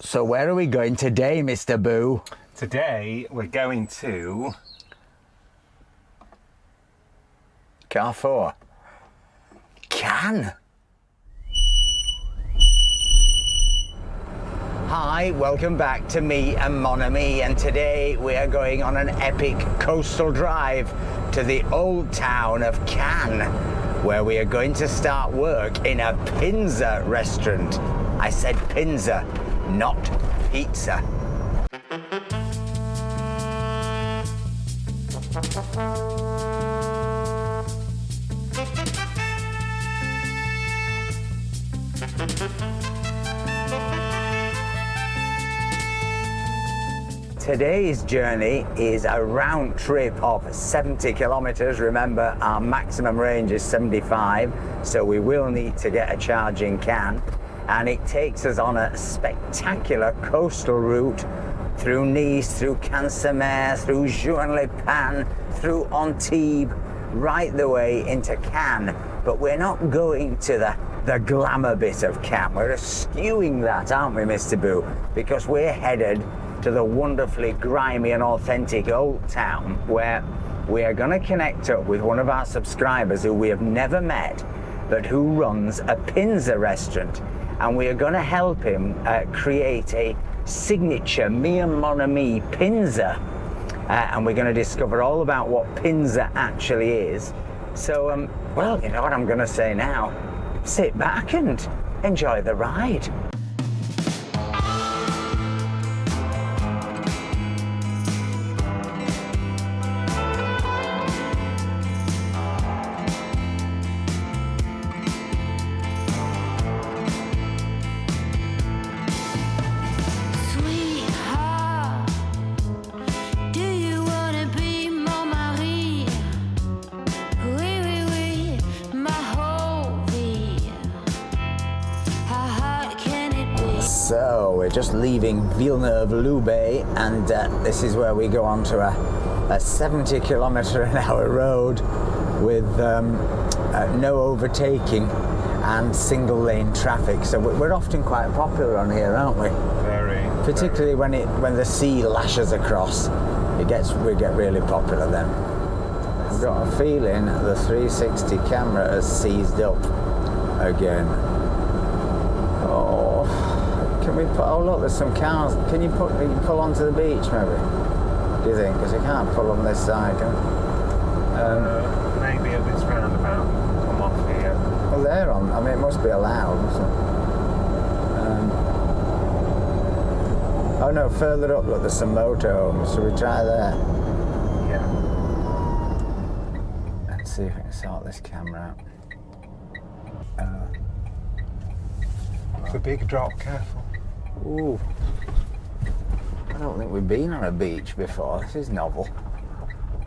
So where are we going today, Mr. Boo? Today we're going to Carrefour. Cannes. Hi, welcome back to me and Mon Ami, and today we are going on an epic coastal drive to the old town of Cannes, where we are going to start work in a PINSA restaurant. I said PINSA, not pizza. Today's journey is a round trip of 70 kilometers. Remember, our maximum range is 75, so we will need to get a charge in Cannes. And it takes us on a spectacular coastal route through Nice, through Cannes, through Juan-les-Pins, through Antibes, right the way into Cannes. But we're not going to the glamour bit of Cannes. We're eschewing that, aren't we, Mr. Boo? Because we're headed to the wonderfully grimy and authentic old town, where we are going to connect up with one of our subscribers who we have never met, but who runs a PINSA restaurant. And we are going to help him create a signature me and Mon Ami PINSA. And we're going to discover all about what PINSA actually is. So, well, you know what I'm going to say now. Sit back and enjoy the ride. So we're just leaving Villeneuve-Loubet, and this is where we go on to a 70 kilometer an hour road with no overtaking and single lane traffic. So we're often quite popular on here, aren't we? very, particularly when the sea lashes across. We get really popular then. I've got a feeling the 360 camera has seized up again. Can we put, oh look, there's some cars. Can you pull onto the beach maybe? Do you think? Because you can't pull on this side, can you? Maybe at this roundabout, come off here. Well, they're on. I mean, it must be allowed. Oh no, further up, look, there's some motorhomes. Shall we try there? Yeah. Let's see if we can sort this camera out. It's a big drop, careful. Ooh. I don't think we've been on a beach before. This is novel.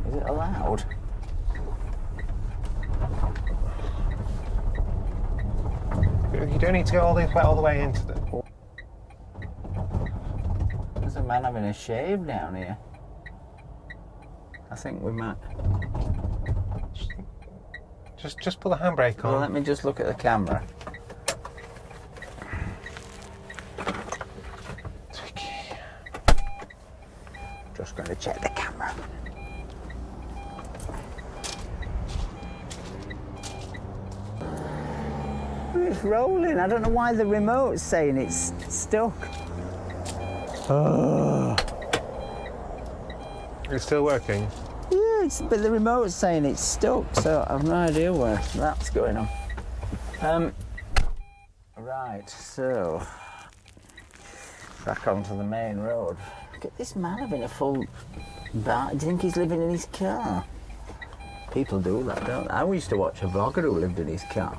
Is it allowed? You don't need to go all the way into the... There's a man having a shave down here. I think we might... Just put the handbrake on. Well, let me just look at the camera. Just going to check the camera. It's rolling. I don't know why the remote's saying it's stuck. Oh. It's still working? Yeah, but the remote's saying it's stuck, so I've no idea where that's going on. Right, so back onto the main road. Look at this man having a full bar. Do you think he's living in his car? People do that, don't they? I used to watch a vlogger who lived in his car.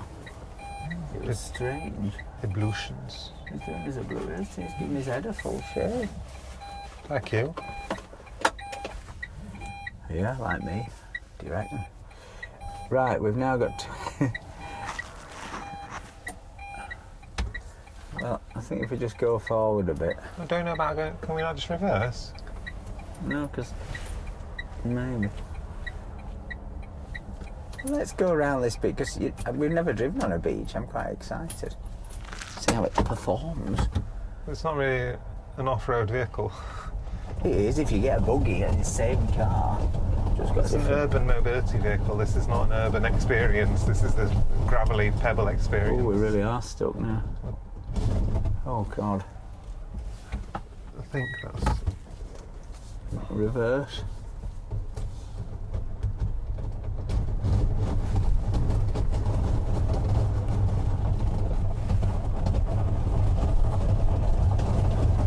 It was strange. Ablutions. He's doing his ablutions. He's giving his head a full shave. Thank you. Yeah, like me. Do you reckon? Right, we've now got... Well, I think if we just go forward a bit. I don't know about going... Can we not just reverse? No, because... Maybe. Let's go around this bit, because we've never driven on a beach. I'm quite excited. See how it performs. It's not really... an off-road vehicle. It is if you get a buggy and it's the same car. Just got It's an urban mobility vehicle. This is not an urban experience. This is the gravelly pebble experience. Oh, we really are stuck now. Oh God. I think that's... Reverse.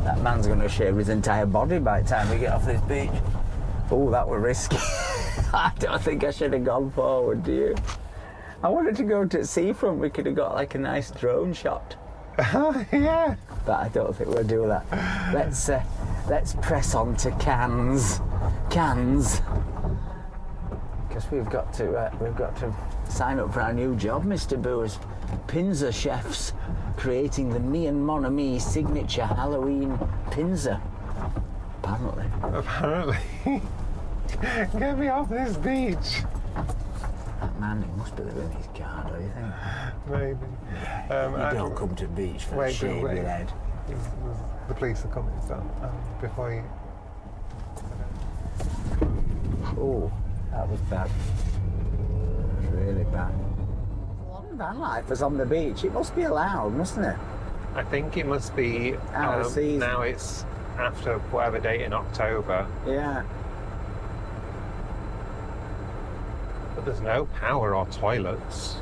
That man's going to shave his entire body by the time we get off this beach. Oh, that were risky. I don't think I should have gone forward, do you? I wanted to go to seafront. We could have got like a nice drone shot. Yeah. But I don't think we'll do that. Let's press on to Cannes. Cannes. Because we've got to sign up for our new job, Mr. Boo, as PINSA chefs, creating the Me and Mon Ami signature Halloween PINSA. Apparently. Apparently. Get me off this beach. That man, he must be living in his car, don't you think? Maybe. You don't come to the beach for a shave with head. The police are coming, so before you... Oh, that was bad. That was really bad. Van life was on the beach. It must be allowed, mustn't it? I think it must be... Out of season. Now it's after whatever date in October. Yeah. But there's no power or toilets.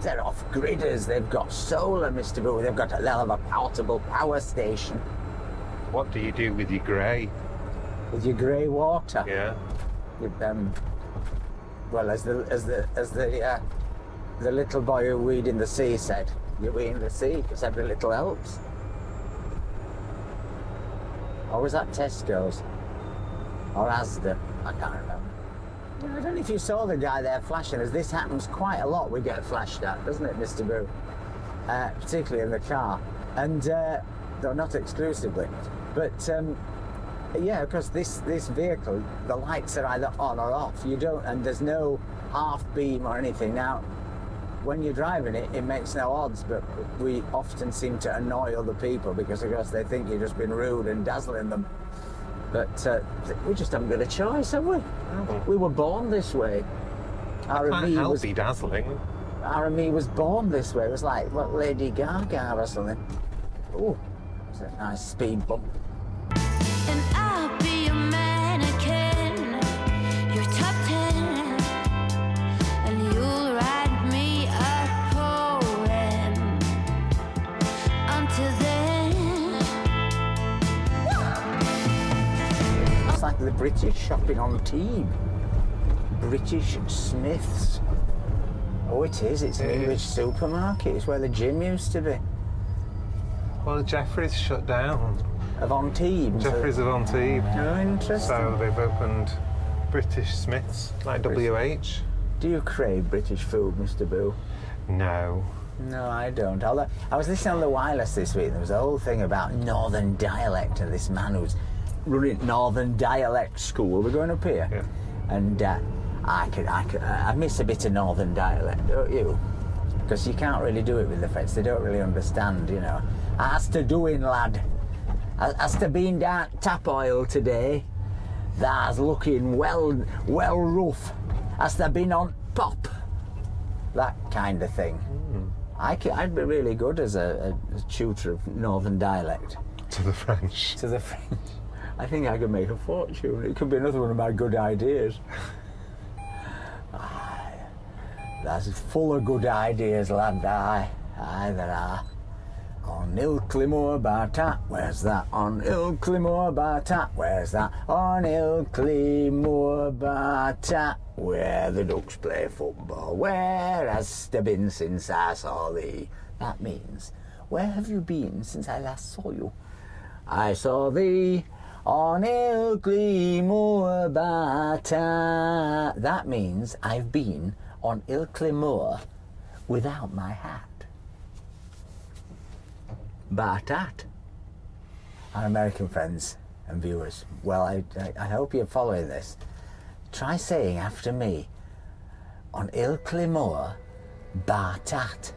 They're off-gridders. They've got solar, Mr. Boo. They'll have a portable power station. What do you do with your grey? With your grey water. Yeah. With well, as the little boy who weed in the sea said, you weed in the sea because every little helps. Or was that Tesco's? Or Asda? I can't remember. I don't know if you saw the guy there flashing us. This happens quite a lot. We get flashed at, doesn't it, Mr. Boo? Particularly in the car. And, though not exclusively. But, yeah, because this vehicle, the lights are either on or off. You don't, and there's no half beam or anything. Now, when you're driving it, it makes no odds, but we often seem to annoy other people because, of course, they think you've just been rude and dazzling them. But we just haven't got a choice, have we? Oh. We were born this way. Can't help be dazzling. RME was born this way. It was like, what, Lady Gaga or something. Oh, it's a nice speed bump. And I'll be a mannequin, your top 10, and you'll write me a poem. Until then, It's like the British shopping on team. British Smiths. Oh, it is. It's an English supermarket. It's where the gym used to be. Well, Jeffrey's shut down. Of On Team. Jeffrey's of On Team. Oh, interesting. So they've opened British Smiths, like WH. Do you crave British food, Mr. Boo? No. No, I don't. Although I was listening on the wireless this week. There was a whole thing about Northern dialect and this man who's running Northern dialect school. We're going up here. Yeah. And I miss a bit of Northern dialect, don't you? Because you can't really do it with the French. They don't really understand, you know. As to doing, lad. As to being down tap oil today, that's looking well rough. As to been on pop. That kind of thing. I'd be really good as a tutor of Northern dialect. To the French. To the French. I think I could make a fortune. It could be another one of my good ideas. That's full of good ideas, lad. Aye, there are. On Ilkley Bata, where's that? On Ilkley Bata, where's that? On Ilkley Bata, where the Ducks play football. Where has there been since I saw thee? That means, where have you been since I last saw you? I saw thee on Ilkley Bata. That means I've been on Ilkley Moor without my hat. Batat. Our American friends and viewers, well, I hope you're following this. Try saying after me, on Ilkley Moor, Batat.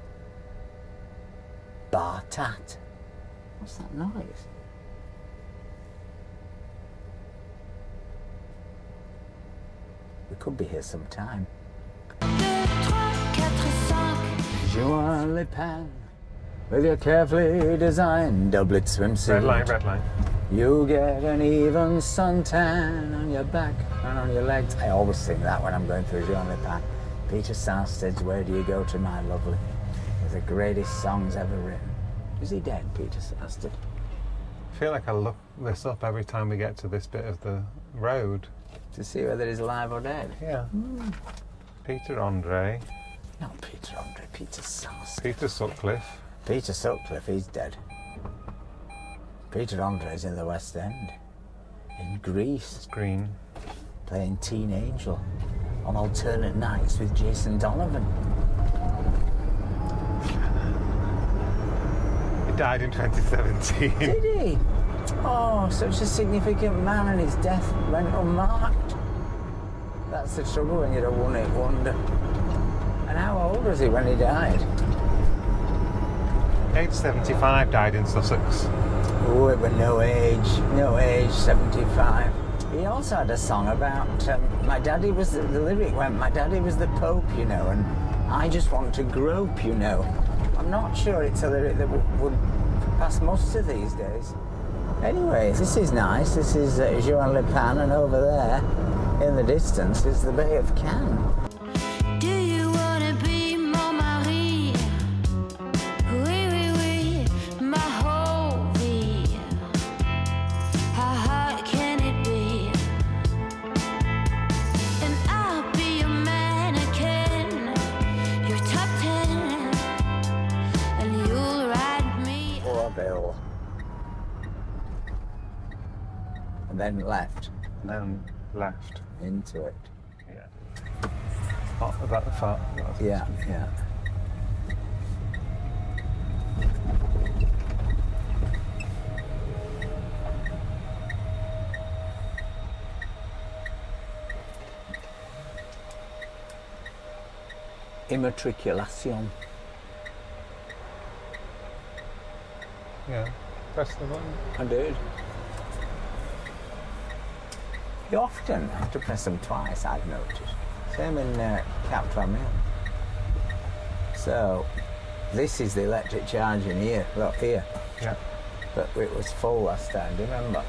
Batat. What's that noise? could be here sometime. 2, 3, 4, 5. Joan Le Pen, with your carefully designed doublet swimsuit. Red line. You get an even suntan on your back and on your legs. I always sing that when I'm going through Joan Le Pen. Peter Sarsted's Where Do You Go To My Lovely? One of the greatest songs ever written. Is he dead, Peter Sarsted? I feel like I look this up every time we get to this bit of the road. To see whether he's alive or dead? Yeah. Peter Andre. Not Peter Andre, Peter Sarsted. Peter Sutcliffe. Peter Sutcliffe, he's dead. Peter Andre's in the West End, in Greece, Green. playing Teen Angel on alternate nights with Jason Donovan. He died in 2017. Did he? Oh, such a significant man, and his death went unmarked. That's the trouble when you're a one-hit wonder. And how old was he when he died? Age 75, died in Sussex. Oh, it was no age, 75. He also had a song about, my daddy was, the lyric went, my daddy was the Pope, you know, and I just want to grope, you know. I'm not sure it's a lyric that would pass muster these days. Anyway, this is nice. This is Joan Le Pen, and over there, in the distance, is the Bay of Cannes. Do you wanna be mon mari? Oui, oui, oui, ma whole vie. How hard can it be? And I'll be your mannequin, your top 10, and you'll ride me. Poor Bill. And then left And then left. into it. Yeah. Oh, about the far. Yeah. Immatriculation. Yeah. Press the button. I did. You often have to press them twice, I've noticed. Same in Cap Tramil. So, this is the electric charging here. Look, here. Yeah. But it was full last time, do you remember?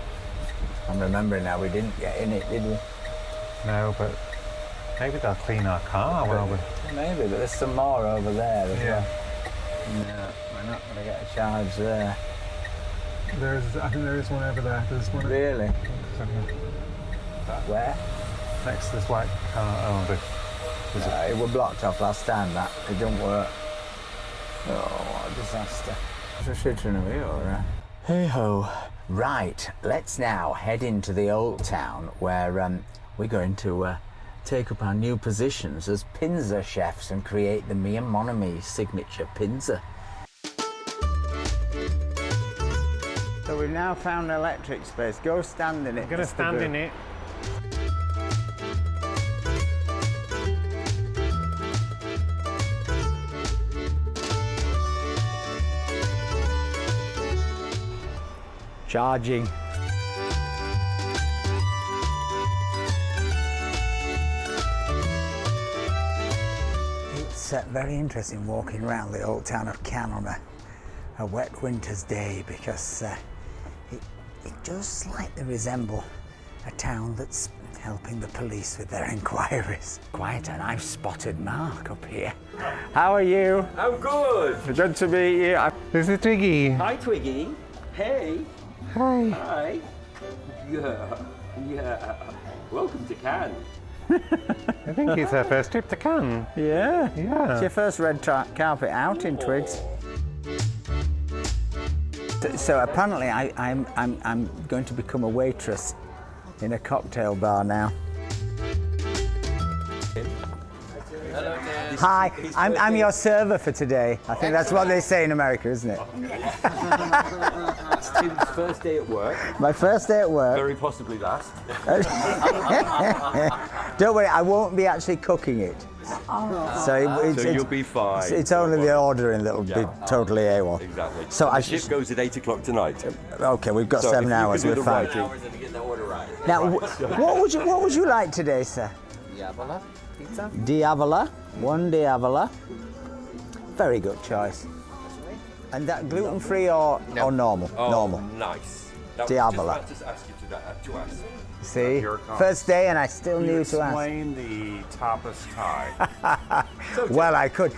I'm remembering now, we didn't get in it, did we? No, but maybe they'll clean our car while we... Maybe, but there's some more over there as Yeah. well. No, we're not going to get a charge there. I think there is one over there. There's one. Really? Where? Next to this white car. Oh, It was blocked off last time, that. It didn't work. Oh, what a disaster. It's a Citroen of you, alright. Hey-ho. Right, let's now head into the old town where we're going to take up our new positions as PINSA chefs and create the Mia Mon Ami signature PINSA. So we've now found an electric space. Go stand in it. I'm going to stand in it. Charging. It's very interesting walking around the old town of Cannes on a wet winter's day because it does slightly resemble a town that's helping the police with their inquiries. Quite, and I've spotted Mark up here. How are you? I'm good. Good to meet you. This is Twiggy. Hi, Twiggy. Hey. Hi. Hi. Yeah. Welcome to Cannes. I think it's our first trip to Cannes. Yeah. Yeah. It's your first red carpet out in Twigs. So apparently I'm going to become a waitress in a cocktail bar now. Hello, Dan. Hi, I'm your server for today. I think that's what they say in America, isn't it? It's Tim's first day at work. My first day at work. Very possibly last. Don't worry, I won't be actually cooking it. So You'll be fine. It's only the ordering that'll be totally AWOL. Exactly. So the I shift should. goes at 8 o'clock tonight. Okay, we've got So 7 if you hours. could We're do the fine. writing. To get the order right. Now, what would you like today, sir? Diavola pizza. Diavola, one Diavola. Very good choice. And that gluten-free or normal? Oh, Normal. nice. Diavola. Just ask you to ask. See, Here it comes. first day and I still You knew to ask. explain the tapas tie. Well, I could.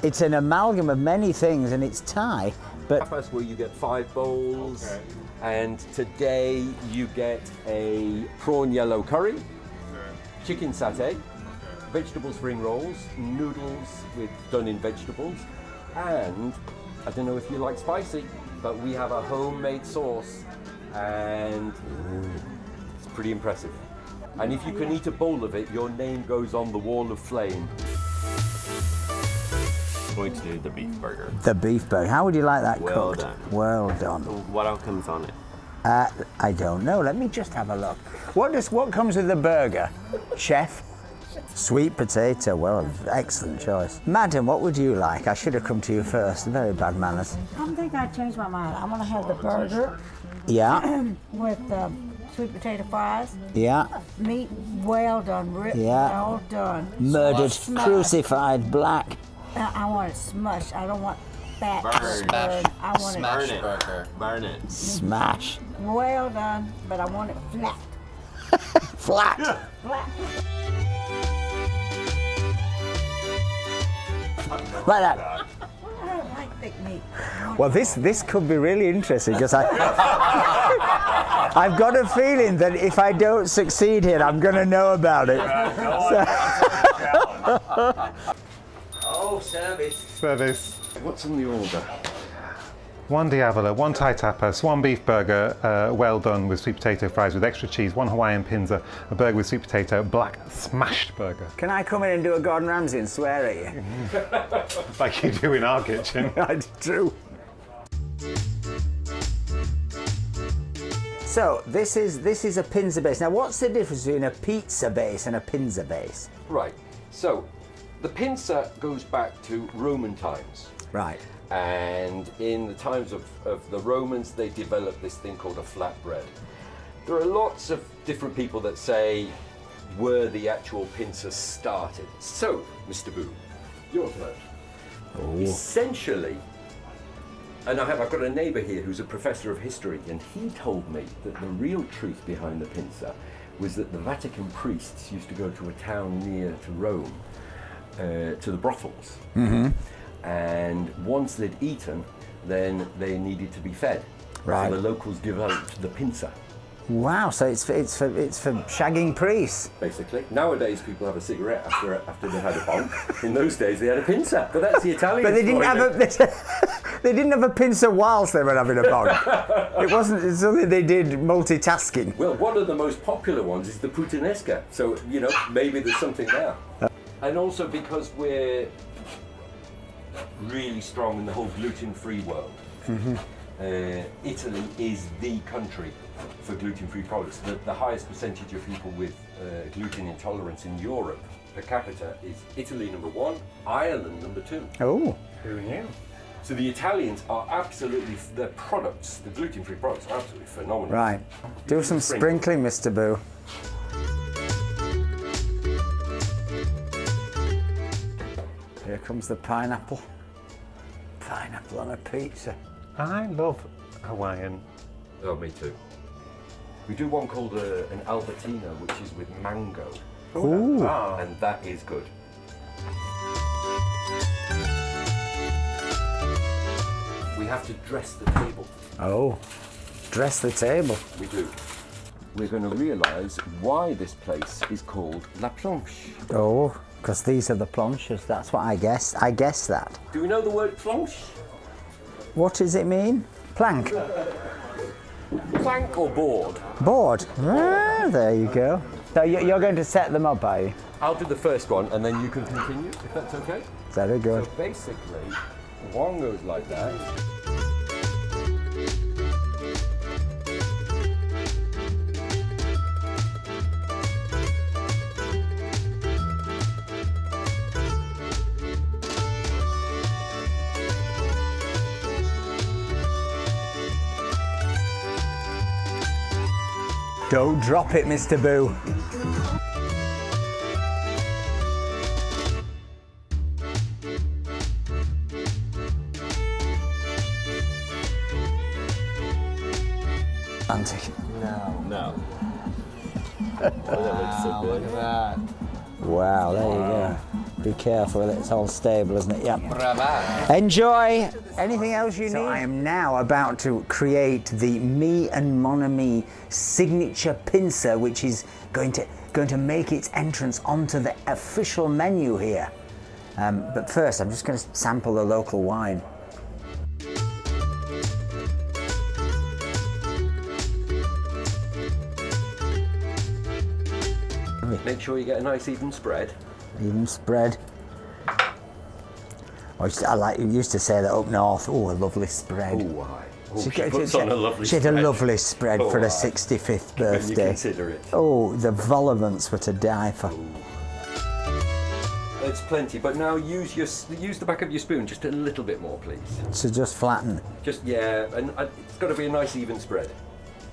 It's an amalgam of many things, and it's Thai. But Tapas where you get 5 bowls, and today you get a prawn yellow curry, chicken satay, vegetable spring rolls, noodles done in vegetables, and I don't know if you like spicy, but we have a homemade sauce, and it's pretty impressive. And if you can eat a bowl of it, your name goes on the wall of flame. I'm going to do the beef burger. the beef burger, how would you like that Well cooked? done. Well done. What else comes on it? I don't know. Let me just have a look. What comes with the burger, chef? Sweet potato. Well, excellent choice. Madam, what would you like? I should have come to you first. Very bad manners. I think I changed my mind. I'm gonna have the burger Yeah, with sweet potato fries, yeah. meat well done, ripped, Yeah. all done. Murdered, Smushed. crucified, black. I want it smushed. I don't want fat. Burn. burned. I want Burn it it. Burger. Burn it. Smash. well done, but I want it flat. Flat. Flat. Like that. I don't like thick meat. Well, this could be really interesting because I've got a feeling that if I don't succeed here, I'm going to know about it. Oh, service. Service. What's on the order? One Diavola, one Thai tapas, one beef burger, well done with sweet potato fries with extra cheese, one Hawaiian PINSA, a burger with sweet potato, black smashed burger. Can I come in and do a Gordon Ramsay and swear at you? Like you do in our kitchen. That's true. So this is a PINSA base. Now, what's the difference between a pizza base and a PINSA base? Right, so the PINSA goes back to Roman times. Right. And in the times of the Romans, they developed this thing called a flatbread. There are lots of different people that say where the actual PINSA started. So, Mr. Boo, your turn. Essentially, and I've got a neighbour here who's a professor of history, and he told me that the real truth behind the PINSA was that the Vatican priests used to go to a town near to Rome, to the brothels. Mm-hmm. And once they'd eaten, then they needed to be fed. Right. So the locals developed the PINSA, Wow. So it's for shagging priests. basically. Nowadays, people have a cigarette after they had a bonk. In those days, they had a PINSA. But that's the Italian. But they didn't have they didn't have a PINSA whilst they were having a bog. It wasn't. It's something they did multitasking. Well, one of the most popular ones is the puttanesca. So, maybe there's something there. And also because we're really strong in the whole gluten-free world. Mm-hmm. Italy is the country for gluten-free products. The highest percentage of people with gluten intolerance in Europe per capita is Italy #1, Ireland #2. Oh. Who knew? So the Italians are absolutely, their products, the gluten-free products are absolutely phenomenal. Right. Do some sprinkling, Mr. Boo. Here comes the pineapple. Pineapple on a pizza. I love Hawaiian. Oh, me too. We do one called an Albertino, which is with mango. Ooh. And that is good. We have to dress the table. Oh. Dress the table. We do. We're going to realise why this place is called La Planche. Oh, because these are the planches. That's what I guessed. I guessed that. Do we know the word planche? What does it mean? Plank. Plank or board? Board. Ah, there you go. So you're going to set them up, are you? I'll do the first one and then you can continue, if that's okay. Very good. So basically, one goes like that. Don't drop it, Mr. Boo. Auntie. No. No. Oh, that looks so Look good. at that. Wow, there you go. Be careful with it, it's all stable, isn't it? Yeah. Brava. Enjoy. Anything else you need? I am now about to create the Me and Mon Ami signature PINSA, which is going to make its entrance onto the official menu here. But first, I'm just going to sample the local wine. Make sure you get a nice even spread. Even spread. I used to say that up north. Oh, a lovely spread. Oh, why? Oh, she got- puts on a lovely she spread. had a lovely spread Oh, for her aye. 65th When you birthday. consider it. Oh, the vol-au-vents were to die for. It's plenty, but now use the back of your spoon just a little bit more, please. So just flatten. Just, yeah, and it's got to be a nice even spread.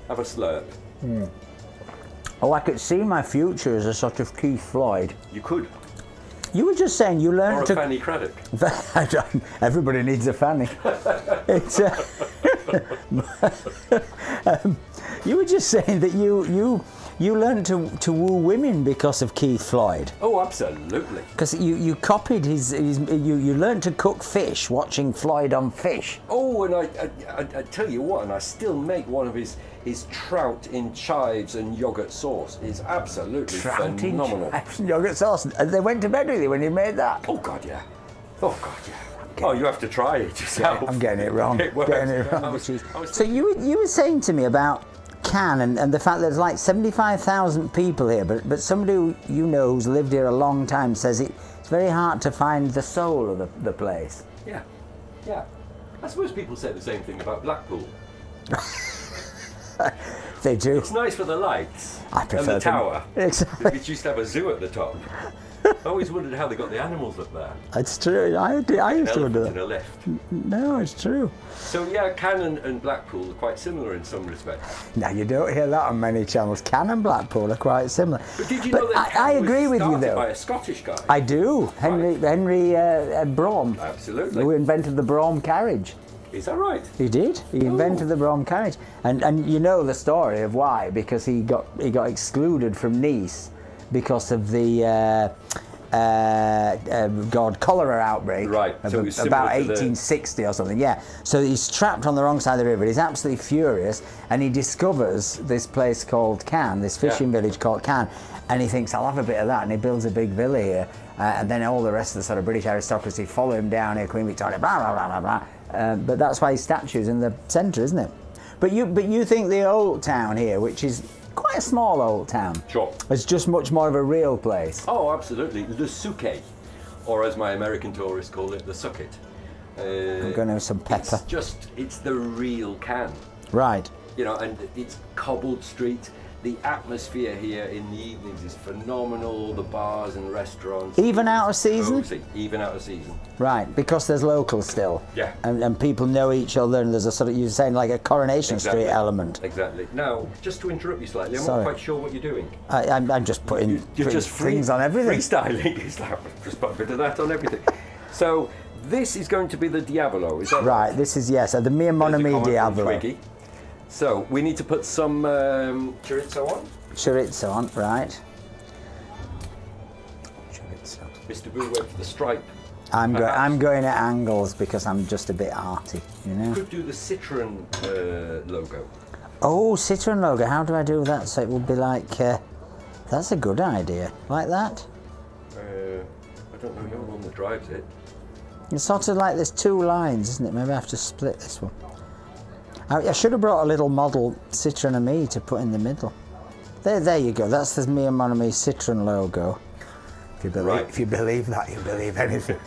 Have a slurp. Oh, I could see my future as a sort of Keith Floyd. You could. You were just saying you Or learned a to. Fanny Craddock. Everybody needs a fanny. It's, you were just saying that you learned to woo women because of Keith Floyd. Oh, absolutely. Because you copied you learned to cook fish watching Floyd on Fish. Oh, and I tell you what, and I still make one of his trout in chives and yogurt sauce. It's absolutely phenomenal. Yogurt sauce. They went to bed with you when you made that. Oh God, yeah. Oh God, yeah. Oh, you have to try it yourself. I'm getting it wrong. It works. Getting it wrong. I was So you were saying to me about Cannes and the fact that there's like 75,000 people here, but somebody who you know who's lived here a long time says it's very hard to find the soul of the place. Yeah, yeah. I suppose people say the same thing about Blackpool. They do. It's nice for the lights I and prefer the them. tower. Exactly. It used to have a zoo at the top. I always wondered how they got the animals up there. It's true. I used to wonder Elephant in that. a lift. No, it's true. So yeah, Cannes and Blackpool are quite similar in some respects. Now you don't hear that on many channels. Cannes and Blackpool are quite similar. But did you know that I Cannes was agree with you started though. by a Scottish guy? I do. Henry Brougham. Absolutely. Who invented the Brougham carriage. Is that right? He did. He invented the Brougham carriage, and you know the story of why, because he got excluded from Nice because of the cholera outbreak. Right. So it was about similar to the- 1860 or something. Yeah. So he's trapped on the wrong side of the river. He's absolutely furious, and he discovers this place called Cannes, this fishing village called Cannes, and he thinks, I'll have a bit of that, and he builds a big villa here, and then all the rest of the sort of British aristocracy follow him down here, Queen Victoria, blah blah blah blah blah. But that's why his statue's in the centre, isn't it? But you think the old town here, which is quite a small old town, Sure. is just much more of a real place. Oh, absolutely. Le Souquet, or as my American tourists call it, the Sucket. I'm going to have some pepper. It's the real Cannes. Right. You know, and it's cobbled street. The atmosphere here in the evenings is phenomenal. The bars and restaurants. Even out of season? Cozy, even out of season. Right, because there's locals still. Yeah. And people know each other, and there's a sort of, you're saying like a Coronation Exactly. Street element. Exactly. Now, just to interrupt you slightly, I'm Sorry. not quite sure what you're doing. I'm just putting, You're putting just things on everything. freestyling. It's like, just put a bit of that on everything. So, this is going to be the Diavolo, is that Right, this is, yes, the Mia Mon There's a Ami comment from Diavolo. Twiggy. So, we need to put some chorizo on. Chorizo on, right. Chorizo. Mr. Boo went for the stripe. I'm Perhaps. going at angles because I'm just a bit arty, you know. Could do the Citroen logo. Oh, Citroen logo, how do I do that? So it would be like, that's a good idea. Like that? I don't know, you're the one that drives it. It's sort of like there's two lines, isn't it? Maybe I have to split this one. I should have brought a little model Citroen Ami to put in the middle. There you go. That's the Mia Mon Ami Citroen logo. If you believe that, you believe anything.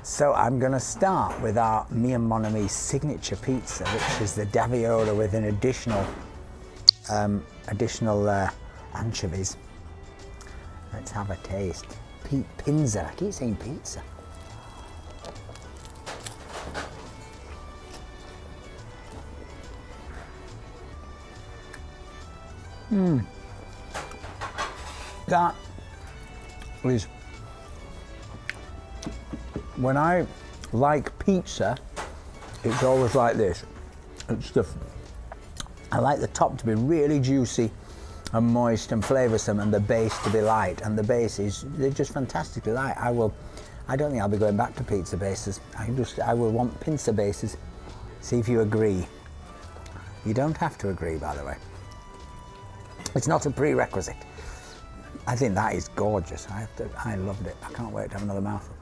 So I'm going to start with our Mia Mon Ami signature pizza, which is the Daviola with an additional anchovies. Let's have a taste. PINSA. I keep saying pizza. That is, when I like pizza, it's always like this. I like the top to be really juicy and moist and flavoursome, and the base to be light. And the base they're just fantastically light. I don't think I'll be going back to pizza bases. I will want PINSA bases. See if you agree. You don't have to agree, by the way. It's not a prerequisite. I think that is gorgeous. I loved it. I can't wait to have another mouthful.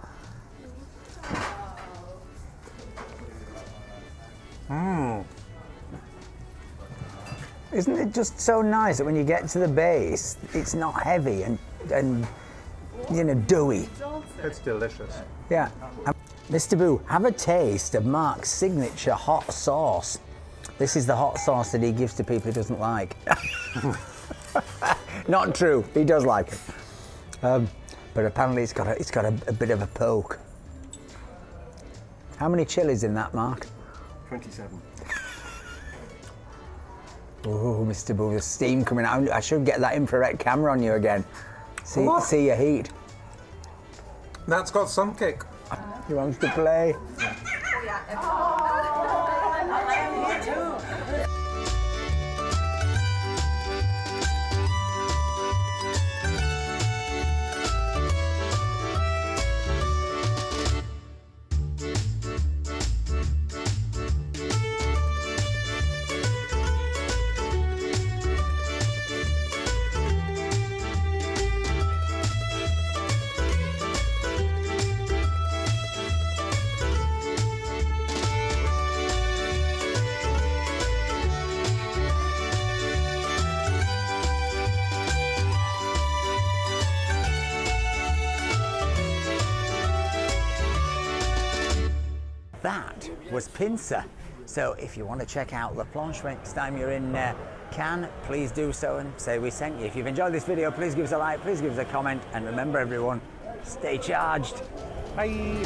Isn't it just so nice that when you get to the base, it's not heavy and you know, doughy? It's delicious. Yeah. Mr. Boo, have a taste of Mark's signature hot sauce. This is the hot sauce that he gives to people he doesn't like. Not true, he does like it. But apparently it's got a bit of a poke. How many chilies in that, Mark? 27. Oh, Mr. Boo, the steam coming out. I should get that infrared camera on you again. See your heat. That's got some kick. He wants to play. That was PINSA. So if you want to check out La Planche next time you're in Cannes, please do so and say we sent you. If you've enjoyed this video, please give us a like, please give us a comment, and remember everyone, stay charged. Bye.